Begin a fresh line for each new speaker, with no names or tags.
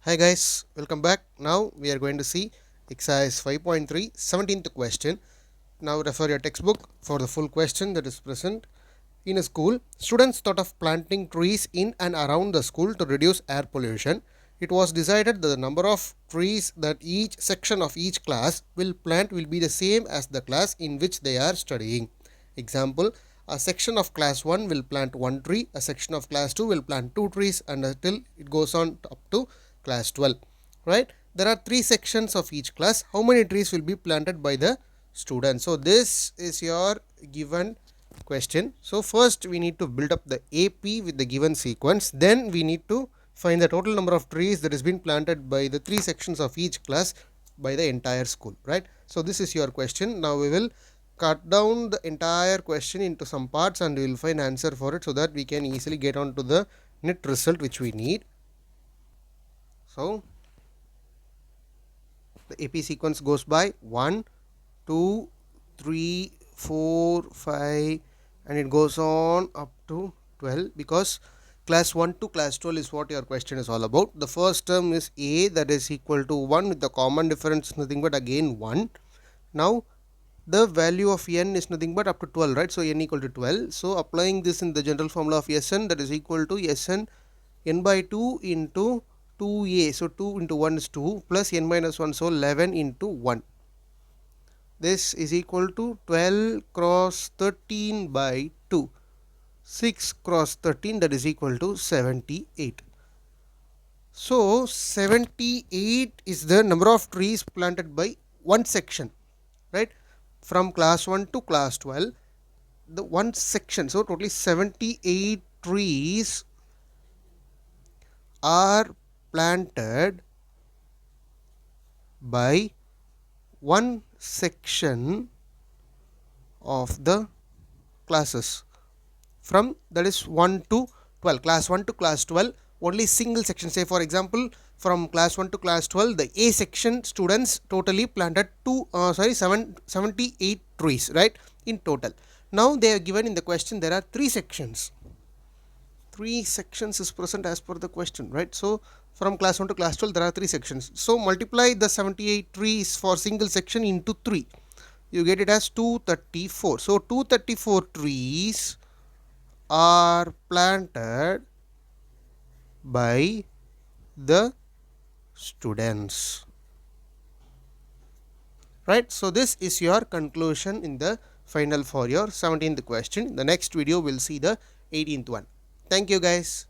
Hi guys, welcome back. Now we are going to see exercise 5.3 17th question. Now refer your textbook for the full question that is present. In a school, students thought of planting trees in and around the school to reduce air pollution. It was decided that the number of trees that each section of each class will plant will be the same as the class in which they are studying. Example, a section of class 1 will plant 1 tree, a section of class 2 will plant 2 trees, and until it goes on up to class 12. Right? There are 3 sections of each class. How many trees will be planted by the students? So this is your given question. So first we need to build up the AP with the given sequence. Then we need to find the total number of trees that has been planted by the 3 sections of each class by the entire school. Right? So this is your question. Now we will cut down the entire question into some parts and we will find answer for it so that we can easily get on to the net result which we need. So the AP sequence goes by 1, 2, 3, 4, 5 and it goes on up to 12 because class 1 to class 12 is what your question is all about. The first term is A, that is equal to 1 with the common difference nothing but again 1. Now the value of n is nothing but up to 12, right? So n equal to 12. So applying this in the general formula of Sn, that is equal to Sn n by 2 into 2a. So 2 into 1 is 2 plus n minus 1, so 11 into 1. This is equal to 12 cross 13 by 2. 6 cross 13, that is equal to 78. So 78 is the number of trees planted by one section, right? From class 1 to class 12, the one section. So totally 78 trees are planted by one section of the classes from, that is 1 to 12. Class 1 to class 12, only single section. Say for example, from class 1 to class 12, the A section students totally planted 78 trees, right, in total. Now they are given in the question there are 3 sections. 3 sections is present as per the question, right? So from class 1 to class 12 there are 3 sections. So multiply the 78 trees for single section into 3. You get it as 234. So 234 trees are planted by the students, right? So this is your conclusion in the final for your 17th question. The next video will see the 18th one. Thank you guys.